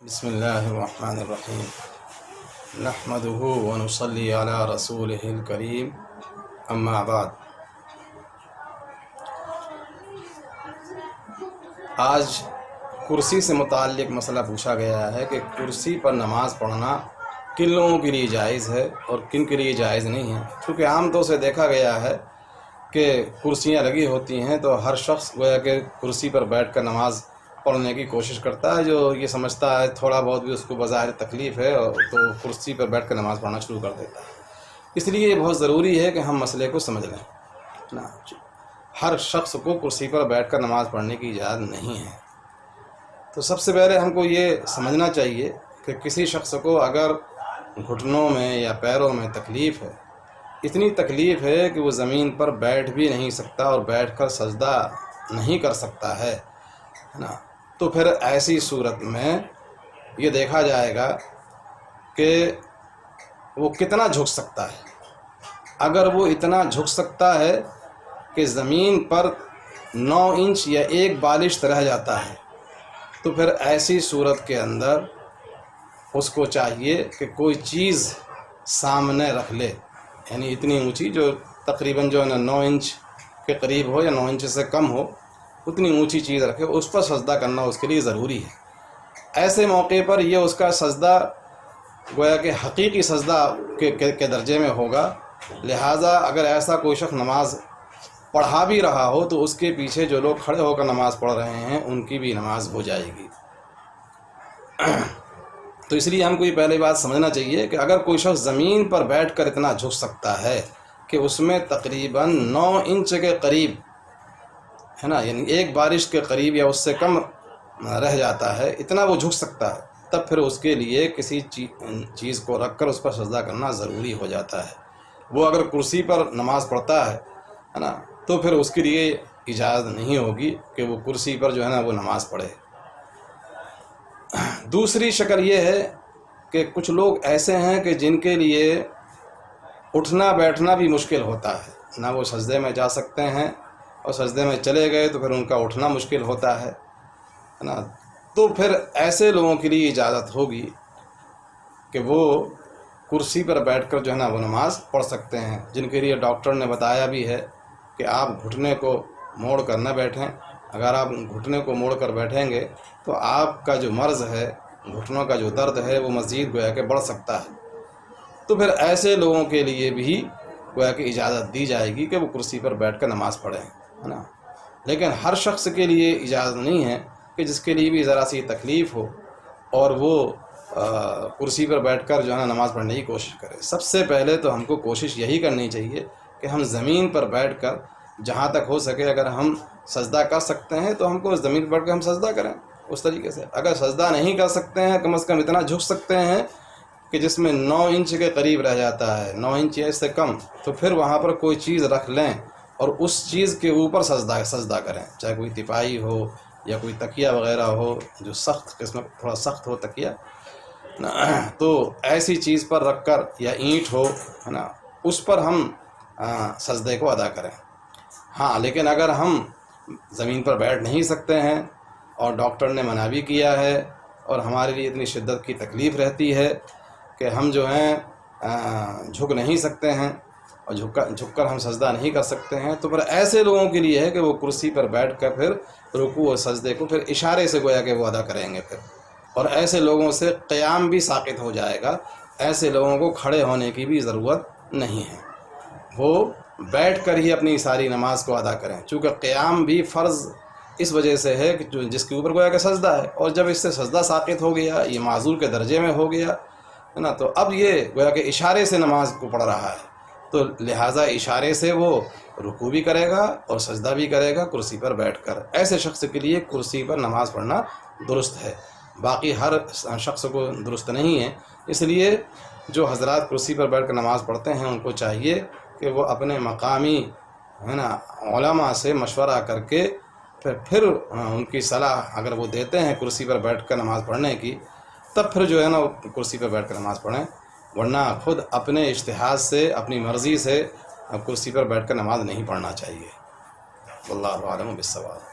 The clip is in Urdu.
بسم اللہ الرحمن الرحیم نحمدہ ونصلی علی رسولہ الکریم اما بعد۔ آج کرسی سے متعلق مسئلہ پوچھا گیا ہے کہ کرسی پر نماز پڑھنا کن لوگوں کے لیے جائز ہے اور کن کے لیے جائز نہیں ہے۔ کیونکہ عام طور سے دیکھا گیا ہے کہ کرسیاں لگی ہوتی ہیں تو ہر شخص گویا کہ کرسی پر بیٹھ کر نماز پڑھنے کی کوشش کرتا ہے، جو یہ سمجھتا ہے تھوڑا بہت بھی اس کو بظاہر تکلیف ہے اور تو کرسی پر بیٹھ کر نماز پڑھنا شروع کر دیتا ہے۔ اس لیے یہ بہت ضروری ہے کہ ہم مسئلے کو سمجھ لیں نا۔ ہر شخص کو کرسی پر بیٹھ کر نماز پڑھنے کی اجازت نہیں ہے۔ تو سب سے پہلے ہم کو یہ سمجھنا چاہیے کہ کسی شخص کو اگر گھٹنوں میں یا پیروں میں تکلیف ہے، اتنی تکلیف ہے کہ وہ زمین پر بیٹھ بھی نہیں سکتا اور بیٹھ کر سجدہ نہیں کر سکتا ہے نا، تو پھر ایسی صورت میں یہ دیکھا جائے گا کہ وہ کتنا جھک سکتا ہے۔ اگر وہ اتنا جھک سکتا ہے کہ زمین پر 9 انچ یا 1 بالشت رہ جاتا ہے، تو پھر ایسی صورت کے اندر اس کو چاہیے کہ کوئی چیز سامنے رکھ لے، یعنی اتنی اونچی جو تقریباً جو ہے نا 9 انچ کے قریب ہو یا 9 انچ سے کم ہو، اتنی اونچی چیز رکھے، اس پر سجدہ کرنا اس کے لیے ضروری ہے۔ ایسے موقع پر یہ اس کا سجدہ گویا کہ حقیقی سجدہ کے درجے میں ہوگا۔ لہٰذا اگر ایسا کوئی شخص نماز پڑھا بھی رہا ہو تو اس کے پیچھے جو لوگ کھڑے ہو کر نماز پڑھ رہے ہیں ان کی بھی نماز ہو جائے گی۔ تو اس لیے ہم کو یہ پہلی بات سمجھنا چاہیے کہ اگر کوئی شخص زمین پر بیٹھ کر اتنا جھک سکتا ہے کہ اس میں تقریباً 9 انچ کے قریب ہے نا، یعنی 1 بالشت کے قریب یا اس سے کم رہ جاتا ہے، اتنا وہ جھک سکتا ہے، تب پھر اس کے لیے کسی چیز کو رکھ کر اس پر سجدہ کرنا ضروری ہو جاتا ہے۔ وہ اگر کرسی پر نماز پڑھتا ہے نا، تو پھر اس کے لیے اجازت نہیں ہوگی کہ وہ کرسی پر جو ہے نا وہ نماز پڑھے۔ دوسری شکل یہ ہے کہ کچھ لوگ ایسے ہیں کہ جن کے لیے اٹھنا بیٹھنا بھی مشکل ہوتا ہے، نہ وہ سجدے میں جا سکتے ہیں اور سجدے میں چلے گئے تو پھر ان کا اٹھنا مشکل ہوتا ہے نا، تو پھر ایسے لوگوں کے لیے اجازت ہوگی کہ وہ کرسی پر بیٹھ کر جو ہے نا وہ نماز پڑھ سکتے ہیں، جن کے لیے ڈاکٹر نے بتایا بھی ہے کہ آپ گھٹنے کو موڑ کر نہ بیٹھیں۔ اگر آپ گھٹنے کو موڑ کر بیٹھیں گے تو آپ کا جو مرض ہے، گھٹنوں کا جو درد ہے، وہ مزید گویا کہ بڑھ سکتا ہے۔ تو پھر ایسے لوگوں کے لیے بھی گویا کہ اجازت دی جائے گی کہ وہ کرسی پر بیٹھ کر نماز پڑھیں ہے نا۔ لیکن ہر شخص کے لیے اجازت نہیں ہے کہ جس کے لیے بھی ذرا سی تکلیف ہو اور وہ کرسی پر بیٹھ کر جو ہے نا نماز پڑھنے کی کوشش کرے۔ سب سے پہلے تو ہم کو کوشش یہی کرنی چاہیے کہ ہم زمین پر بیٹھ کر جہاں تک ہو سکے اگر ہم سجدہ کر سکتے ہیں تو ہم کو زمین پر بیٹھ کر ہم سجدہ کریں اس طریقے سے۔ اگر سجدہ نہیں کر سکتے ہیں، کم از کم اتنا جھک سکتے ہیں کہ جس میں 9 انچ کے قریب رہ جاتا ہے، 9 انچ یا اس سے کم، تو پھر وہاں پر کوئی چیز رکھ لیں اور اس چیز کے اوپر سجدہ کریں، چاہے کوئی تپائی ہو یا کوئی تکیہ وغیرہ ہو جو سخت قسم تھوڑا سخت ہو تکیہ، تو ایسی چیز پر رکھ کر یا اینٹ ہو ہے نا، اس پر ہم سجدے کو ادا کریں۔ ہاں، لیکن اگر ہم زمین پر بیٹھ نہیں سکتے ہیں اور ڈاکٹر نے منع بھی کیا ہے اور ہمارے لیے اتنی شدت کی تکلیف رہتی ہے کہ ہم جو ہیں جھک نہیں سکتے ہیں اور جھک کر ہم سجدہ نہیں کر سکتے ہیں، تو پھر ایسے لوگوں کے لیے ہے کہ وہ کرسی پر بیٹھ کر پھر رکوع اور سجدے کو پھر اشارے سے گویا کہ وہ ادا کریں گے پھر، اور ایسے لوگوں سے قیام بھی ساقط ہو جائے گا۔ ایسے لوگوں کو کھڑے ہونے کی بھی ضرورت نہیں ہے، وہ بیٹھ کر ہی اپنی ساری نماز کو ادا کریں، چونکہ قیام بھی فرض اس وجہ سے ہے کہ جس کے اوپر گویا کہ سجدہ ہے، اور جب اس سے سجدہ ساقط ہو گیا، یہ معذور کے درجے میں ہو گیا ہے نا، تو اب یہ گویا کہ اشارے سے نماز کو پڑھ رہا ہے، تو لہٰذا اشارے سے وہ رکوع بھی کرے گا اور سجدہ بھی کرے گا کرسی پر بیٹھ کر۔ ایسے شخص کے لیے کرسی پر نماز پڑھنا درست ہے، باقی ہر شخص کو درست نہیں ہے۔ اس لیے جو حضرات کرسی پر بیٹھ کر نماز پڑھتے ہیں ان کو چاہیے کہ وہ اپنے مقامی ہے نا علماء سے مشورہ کر کے پھر ان کی صلاح اگر وہ دیتے ہیں کرسی پر بیٹھ کر نماز پڑھنے کی، تب پھر جو ہے نا کرسی پر بیٹھ کر نماز پڑھیں، ورنہ خود اپنے اجتہاد سے اپنی مرضی سے کرسی پر بیٹھ کر نماز نہیں پڑھنا چاہیے۔ واللہ اعلم بالصواب۔